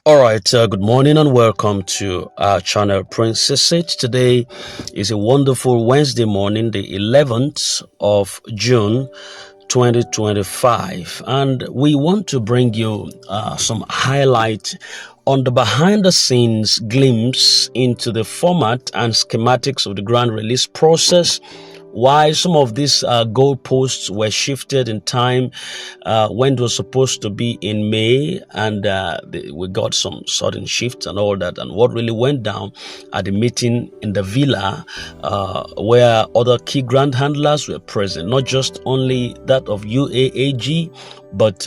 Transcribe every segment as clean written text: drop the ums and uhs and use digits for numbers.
All right, good morning and welcome to our channel Princess. Today is a wonderful Wednesday morning, the 11th of June 2025, and we want to bring you some highlight on the behind the scenes glimpse into the format and schematics of the grant release process, why some of these goalposts were shifted in time when it was supposed to be in May, and we got some sudden shifts and all that, and what really went down at the meeting in the villa where other key grant handlers were present, not just only that of UAAG, but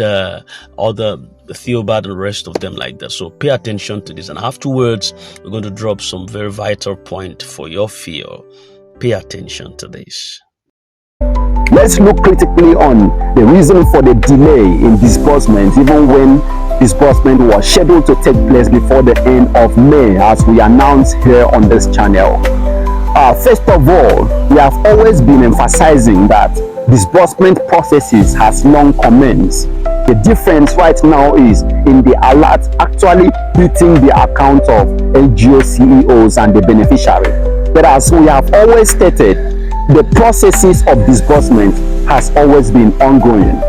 other Theobald and the rest of them like that. So pay attention to this, and afterwards we're going to drop some very vital point for your feel. Pay attention to this. Let's look critically on the reason for the delay in disbursement, even when disbursement was scheduled to take place before the end of May, as we announced here on this channel. First of all, we have always been emphasizing that disbursement processes has long commenced. The difference right now is in the alert actually hitting the account of NGO CEOs and the beneficiary. But as we have always stated, the processes of disbursement has always been ongoing.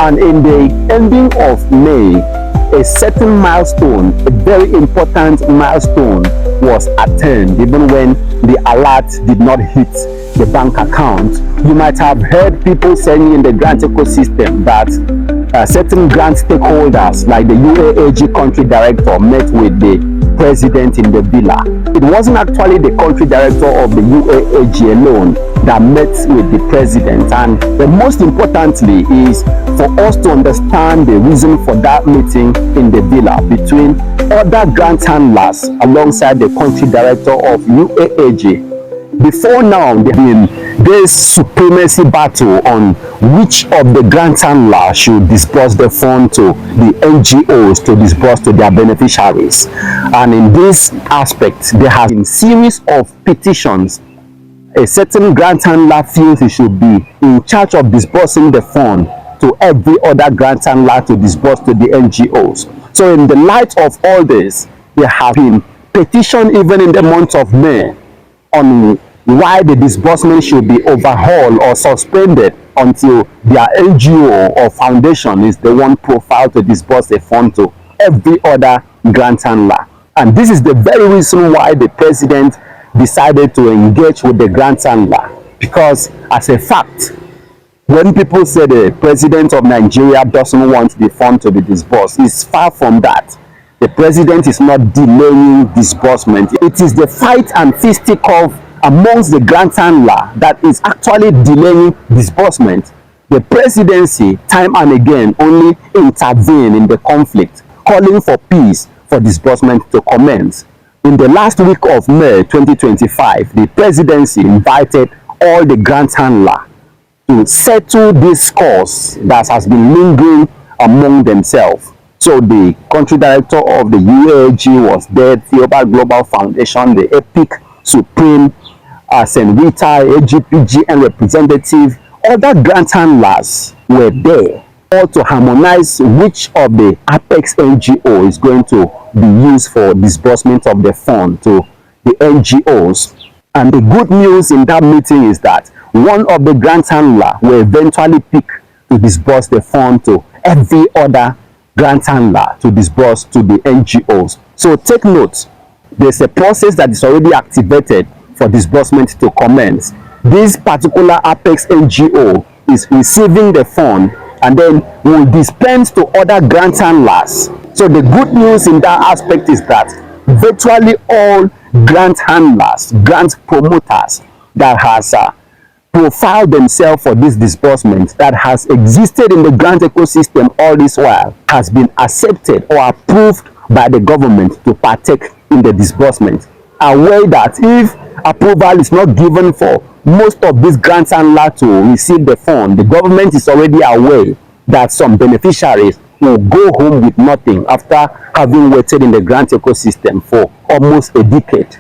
And in the ending of May, a certain milestone, a very important milestone, was attained, even when the alert did not hit the bank account. You might have heard people saying in the grant ecosystem that certain grant stakeholders, like the UAAG country director, met with the president in the villa. It wasn't actually the country director of the UAAG alone that met with the president, and the most importantly is for us to understand the reason for that meeting in the villa between other grant handlers alongside the country director of UAAG. Before now, there has been this supremacy battle on which of the grant handlers should disburse the fund to the NGOs to disburse to their beneficiaries. And in this aspect, there have been series of petitions. A certain grant handler feels he should be in charge of disbursing the fund to every other grant handler to disburse to the NGOs. So in the light of all this, there have been petitions even in the month of May on why the disbursement should be overhauled or suspended until their NGO or foundation is the one profiled to disburse a fund to every other grant handler. And this is the very reason why the president decided to engage with the grant handler, because as a fact, when people say the president of Nigeria doesn't want the fund to be disbursed, it's far from that. The president is not delaying disbursement. It is the fight and fisticuff amongst the grant handler that is actually delaying disbursement. The presidency, time and again, only intervene in the conflict, calling for peace for disbursement to commence. In the last week of May 2025, the presidency invited all the grant handlers to settle this cause that has been lingering among themselves. So the country director of the UAG was there, Theobald Global Foundation, the EPIC Supreme, St. Rita, AGPGN representative, other grant handlers were there, all to harmonize which of the Apex NGO is going to be used for disbursement of the fund to the NGOs. And the good news in that meeting is that one of the grant handlers will eventually pick to disburse the fund to every other grant handler to disburse to the NGOs. So take note, there's a process that is already activated for disbursement to commence. This particular Apex NGO is receiving the fund and then will dispense to other grant handlers. So the good news in that aspect is that virtually all grant handlers, grant promoters that has profiled themselves for this disbursement, that has existed in the grant ecosystem all this while, has been accepted or approved by the government to partake in the disbursement. Aware that if approval is not given for most of these grant handlers to receive the fund, the government is already aware that some beneficiaries will go home with nothing after having waited in the grant ecosystem for almost a decade.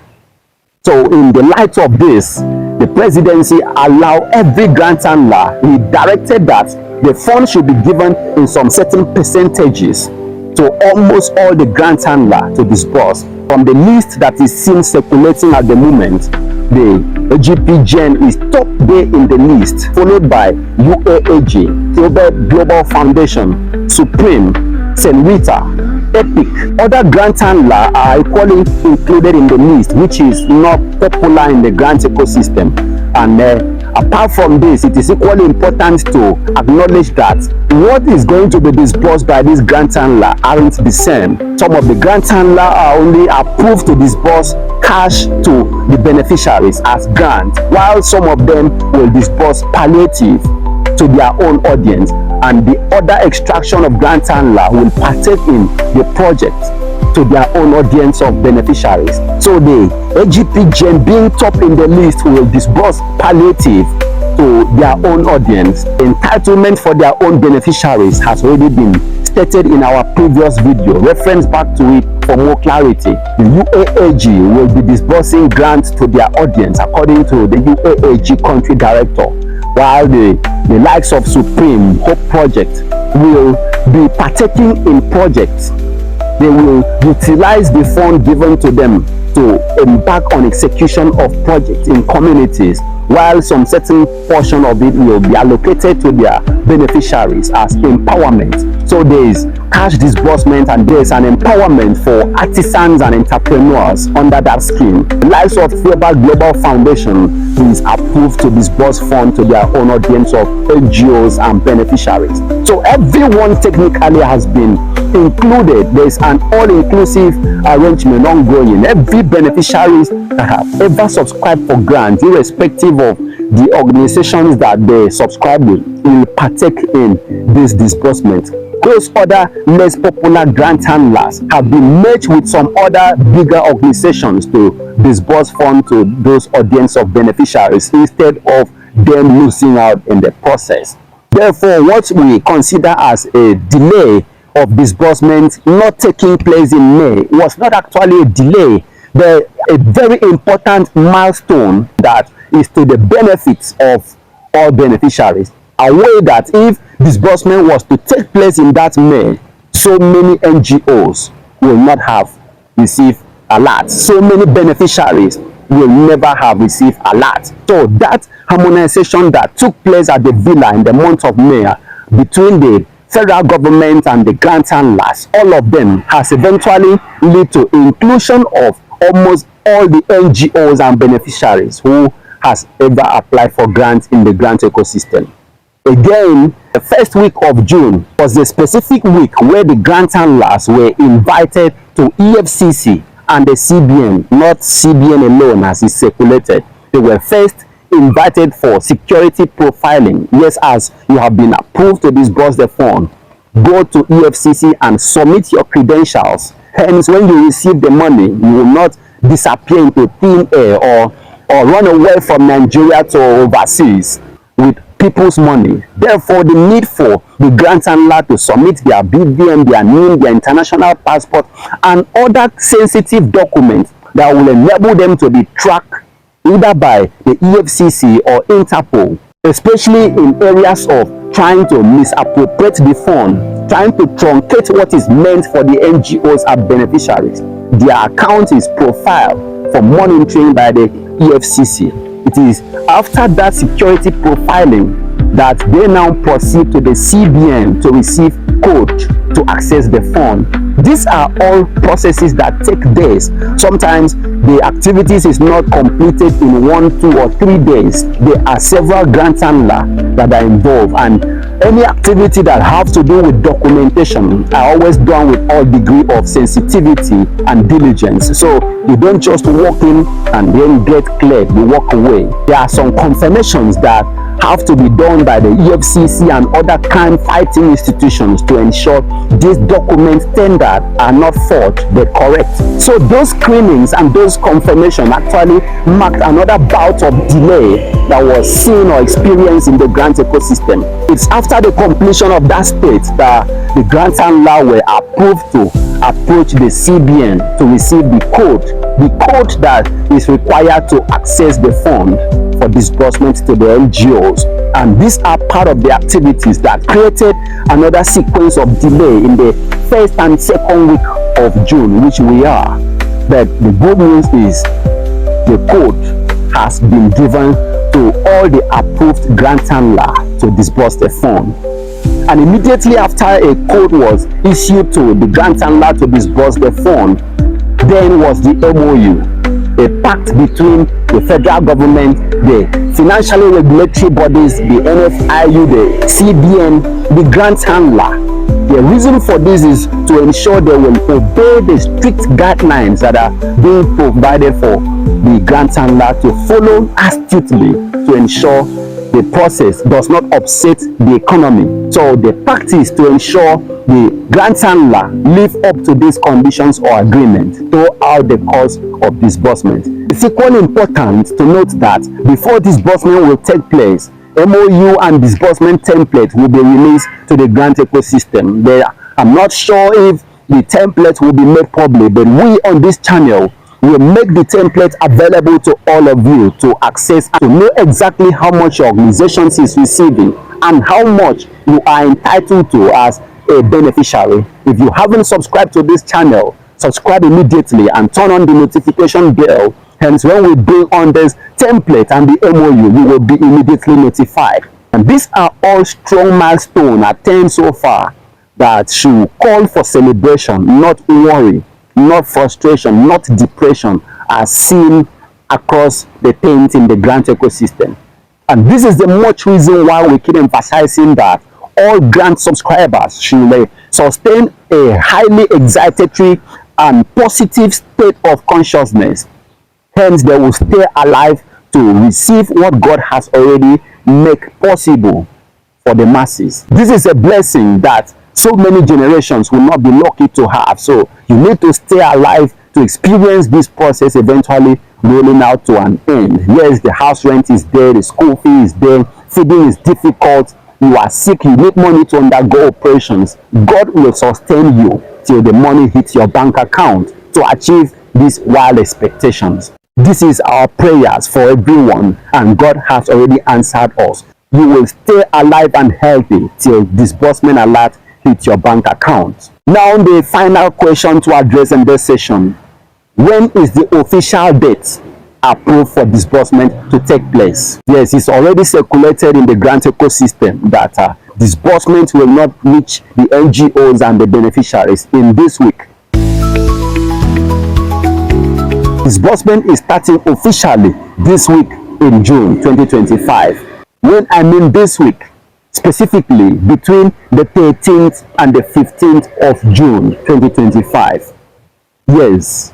So in the light of this, the presidency allowed every grant handler, he directed that the fund should be given in some certain percentages to almost all the grant handler to disburse. From the list that is seen circulating at the moment, the AGP Gen is top there in the list, followed by UAAG, Global Foundation, Supreme, St. Rita, Epic. Other grant handlers are equally included in the list, which is not popular in the grant ecosystem. And apart from this, it is equally important to acknowledge that what is going to be disbursed by this grant handler aren't the same. Some of the grant handlers are only approved to disburse cash to the beneficiaries as grant, while some of them will disburse palliative to their own audience, and the other extraction of grant handler will partake in the project to their own audience of beneficiaries. So the AGP Gen, being top in the list, will disburse palliative to their own audience. Entitlement for their own beneficiaries has already been stated in our previous video. Reference back to it for more clarity. The UAAG will be disbursing grants to their audience according to the UAAG country director, while the likes of Supreme Hope Project will be partaking in projects. They will utilize the fund given to them to embark on execution of projects in communities, while some certain portion of it will be allocated to their beneficiaries as empowerment. So there is cash disbursement and there is an empowerment for artisans and entrepreneurs under that scheme. The likes of Global Foundation is approved to disburse funds to their own audience of NGOs and beneficiaries. So everyone technically has been included. There is an all-inclusive arrangement ongoing. Every beneficiaries that have ever subscribed for grants, irrespective of the organizations that they subscribe with, will partake in this disbursement. Those other less popular grant handlers have been merged with some other bigger organizations to disburse funds to those audience of beneficiaries instead of them losing out in the process. Therefore, what we consider as a delay of disbursement not taking place in May was not actually a delay, but a very important milestone that is to the benefits of all beneficiaries. Aware that if disbursement was to take place in that May, so many NGOs will not have received alert. So many beneficiaries will never have received alert. So that harmonization that took place at the villa in the month of May between the federal government and the grant handlers, all of them has eventually led to inclusion of almost all the NGOs and beneficiaries who has ever applied for grants in the grant ecosystem. Again, the first week of June was a specific week where the grant handlers were invited to EFCC and the CBN, not CBN alone as is circulated. They were first invited for security profiling. Yes, as you have been approved to disburse the fund, go to EFCC and submit your credentials. Hence, when you receive the money, you will not disappear into thin air or run away from Nigeria to overseas with people's money. Therefore, the need for the grant handler to submit their BVN, their NIN, their international passport, and other sensitive documents that will enable them to be tracked either by the EFCC or Interpol, especially in areas of trying to misappropriate the fund, trying to truncate what is meant for the NGOs and beneficiaries. Their account is profiled for monitoring by the EFCC. It is after that security profiling that they now proceed to the CBN to receive code to access the fund. These are all processes that take days. Sometimes the activities is not completed in 1, 2, or 3 days. There are several grant handlers that are involved, and any activity that have to do with documentation are always done with all degree of sensitivity and diligence. So you don't just walk in and then get cleared, you walk away. There are some confirmations that have to be done by the EFCC and other crime-fighting institutions to ensure these documents tendered are not forged but correct. So those screenings and those confirmations actually marked another bout of delay that was seen or experienced in the grant grant ecosystem. It's after the completion of that stage that the grant handler were approved to approach the CBN to receive the code that is required to access the fund for disbursement to the NGOs. And these are part of the activities that created another sequence of delay in the first and second week of June, which we are. But the good news is the code has been given to all the approved grant handler to disburse the fund. And immediately after a code was issued to the grant handler to disburse the fund, then was the MOU, a pact between the federal government, the financially regulatory bodies, the NFIU, the CBN, the grant handler. The reason for this is to ensure they will obey the strict guidelines that are being provided for the grant handler to follow astutely to ensure the process does not upset the economy. So the practice to ensure the grant handler live up to these conditions or agreement throughout the course of disbursement. It's equally important to note that before disbursement will take place, MOU and disbursement template will be released to the grant ecosystem. I'm not sure if the template will be made public, but we on this channel will make the template available to all of you to access, to know exactly how much your organization is receiving and how much you are entitled to as a beneficiary. If you haven't subscribed to this channel, subscribe immediately and turn on the notification bell. Hence, when we bring on this template and the MOU, you will be immediately notified. And these are all strong milestones attained so far that should call for celebration, not worry, not frustration, not depression, as seen across the paint in the grant ecosystem. And this is the much reason why we keep emphasizing that all grant subscribers should sustain a highly excitatory and positive state of consciousness. Hence, they will stay alive to receive what God has already made possible for the masses. This is a blessing that so many generations will not be lucky to have. So you need to stay alive to experience this process eventually rolling out to an end. Yes, the house rent is there, the school fee is there, feeding is difficult, you are sick, you need money to undergo operations. God will sustain you till the money hits your bank account to achieve these wild expectations. This is our prayers for everyone, and God has already answered us. You will stay alive and healthy till disbursement alert hits your bank account. Now, the final question to address in this session: when is the official date approved for disbursement to take place? Yes, it's already circulated in the grant ecosystem that disbursement will not reach the NGOs and the beneficiaries in this week. Disbursement is starting officially this week in June 2025. When I mean this week, specifically between the 13th and the 15th of June 2025. Yes,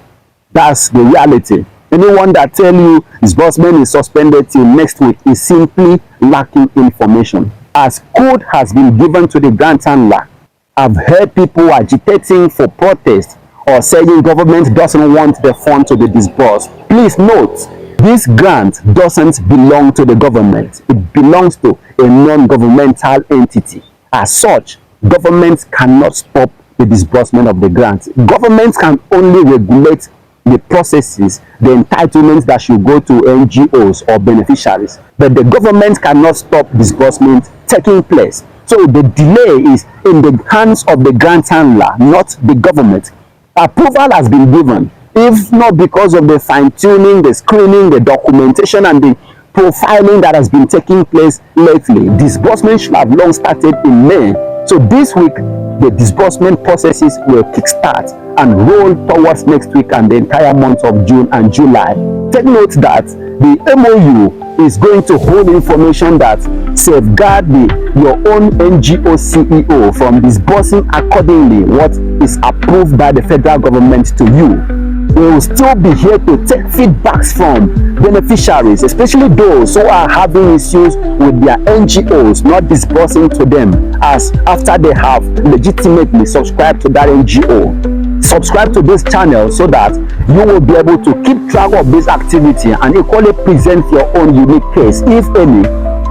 that's the reality. Anyone that tell you disbursement is suspended till next week is simply lacking information. As code has been given to the grant handler, I've heard people agitating for protest or saying government doesn't want the fund to be disbursed. Please note, this grant doesn't belong to the government. It belongs to a non-governmental entity. As such, governments cannot stop the disbursement of the grant. Governments can only regulate the processes, the entitlements that should go to NGOs or beneficiaries. But the government cannot stop disbursement taking place. So the delay is in the hands of the grant handler, not the government. Approval has been given, if not because of the fine-tuning, the screening, the documentation, and the profiling that has been taking place lately. Disbursement should have long started in May. So this week, the disbursement processes will kickstart and roll towards next week and the entire month of June and July. Take note that the MOU is going to hold information that safeguard your own NGO CEO from disbursing accordingly what is approved by the federal government to you. We will still be here to take feedbacks from beneficiaries, especially those who are having issues with their NGOs not disbursing to them as after they have legitimately subscribed to that NGO. Subscribe to this channel so that you will be able to keep track of this activity and equally present your own unique case, if any,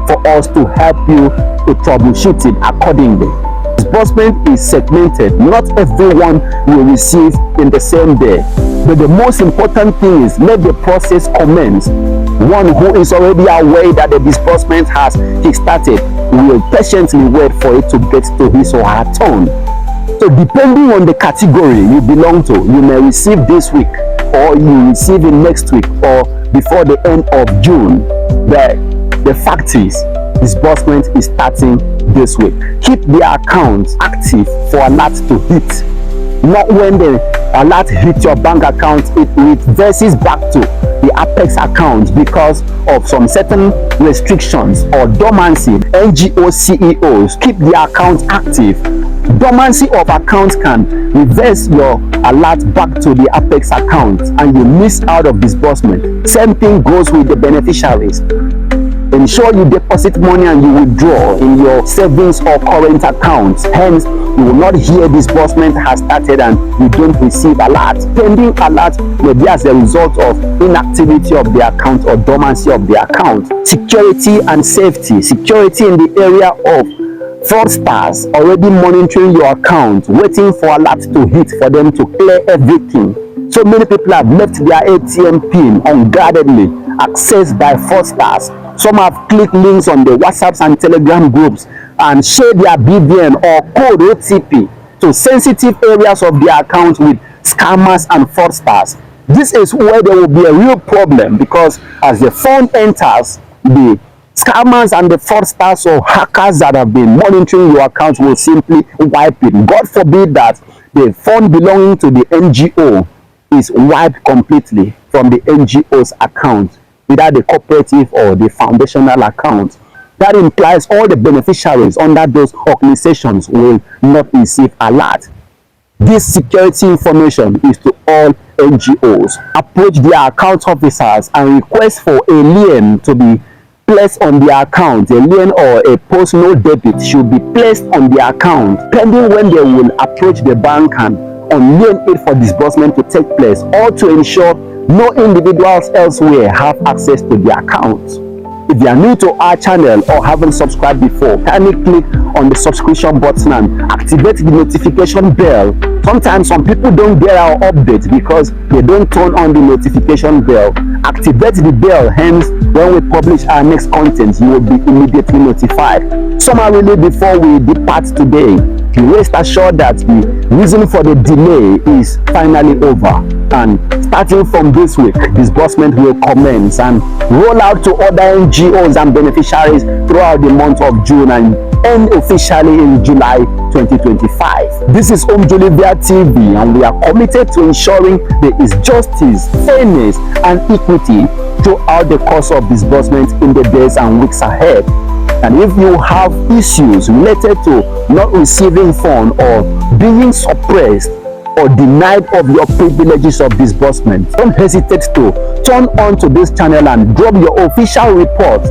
for us to help you to troubleshoot it accordingly. Disbursement is segmented. Not everyone will receive in the same day. But the most important thing is let the process commence. One who is already aware that the disbursement has kickstarted will patiently wait for it to get to his or her turn. So depending on the category you belong to, you may receive this week, or you receive it next week, or before the end of June. The fact is, disbursement is starting this week. Keep the account active for alert to hit. Not when the alert hits your bank account, it reverses back to the Apex account because of some certain restrictions or dormancy. NGO CEOs keep the account active. Dormancy of account can reverse your alert back to the Apex account and you miss out of disbursement. Same thing goes with the beneficiaries. Ensure you deposit money and you withdraw in your savings or current accounts. Hence, you will not hear disbursement has started and you don't receive alert. Pending alert may be as a result of inactivity of the account or dormancy of the account. Security and safety. Security in the area of fraudsters already monitoring your account, waiting for alert to hit for them to clear everything. So many people have left their ATM pin unguardedly accessed by fraudsters. Some have clicked links on the WhatsApps and Telegram groups and shared their BVN or code OTP to sensitive areas of their account with scammers and fraudsters. This is where there will be a real problem, because as the fund enters, the scammers and the fraudsters or hackers that have been monitoring your account will simply wipe it. God forbid that the fund belonging to the NGO is wiped completely from the NGO's account, without the cooperative or the foundational account. That implies all the beneficiaries under those organizations will not receive alert. This security information is to all NGOs. Approach their account officers and request for a lien to be placed on their account. A lien or a post-no debit should be placed on the account, pending when they will approach the bank and unlien it for disbursement to take place, or to ensure no individuals elsewhere have access to the account. If you are new to our channel or haven't subscribed before, kindly click on the subscription button and activate the notification bell. Sometimes some people don't get our updates because they don't turn on the notification bell. Activate the bell, hence when we publish our next content, you will be immediately notified. Summarily, before we depart today, you rest assured that the reason for the delay is finally over, and starting from this week, disbursement will commence and roll out to other NGOs and beneficiaries throughout the month of June and end officially in July 2025. This is Omjolivia TV, and we are committed to ensuring there is justice, fairness, and equity throughout the course of disbursement in the days and weeks ahead. And if you have issues related to not receiving funds or being suppressed or denied of your privileges of disbursement, don't hesitate to turn on to this channel and drop your official report.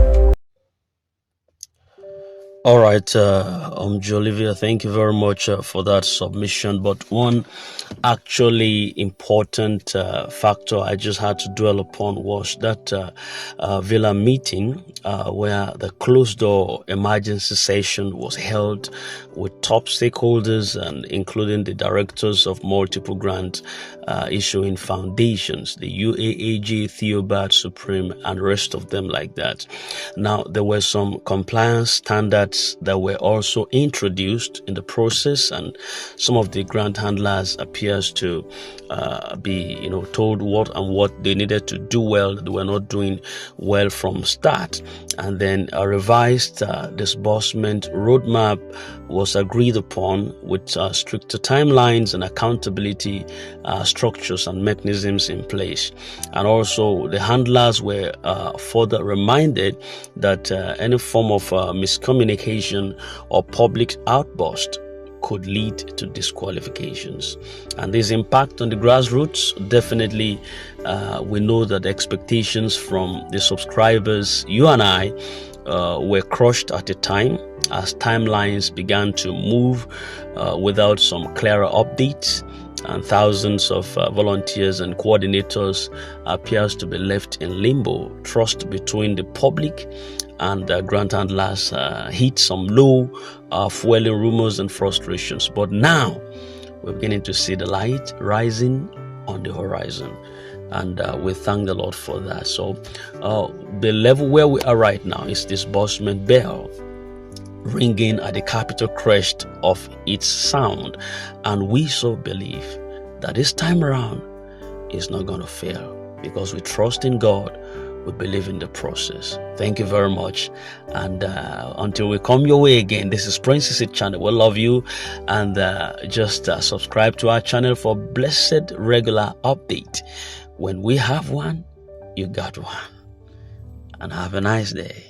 All right, Olivia, thank you very much for that submission. But one actually important factor I just had to dwell upon was that Villa meeting where the closed door emergency session was held with top stakeholders and including the directors of multiple grant issuing foundations, the UAAG, Theobald, Supreme, and rest of them like that. Now, there were some compliance standards that were also introduced in the process, and some of the grant handlers appears to be told what they needed to do well, they were not doing well from start. And then a revised disbursement roadmap was agreed upon with stricter timelines and accountability structures and mechanisms in place. And also the handlers were further reminded that any form of miscommunication or public outburst could lead to disqualifications. And this impact on the grassroots, definitely we know that the expectations from the subscribers, you and I, were crushed at the time as timelines began to move without some clearer updates. and thousands of volunteers and coordinators appears to be left in limbo. Trust between the public and grant handlers hit some low, fueling rumors and frustrations. But now we're beginning to see the light rising on the horizon, and we thank the Lord for that. So the level where we are right now is disbursement bell ringing at the capital crest of its sound, and we so believe that this time around is not going to fail, because we trust in God, we believe in the process. Thank you very much, and until we come your way again, this is Prince's channel. We love you, and just subscribe to our channel for blessed regular update. When we have one, you got one. And have a nice day.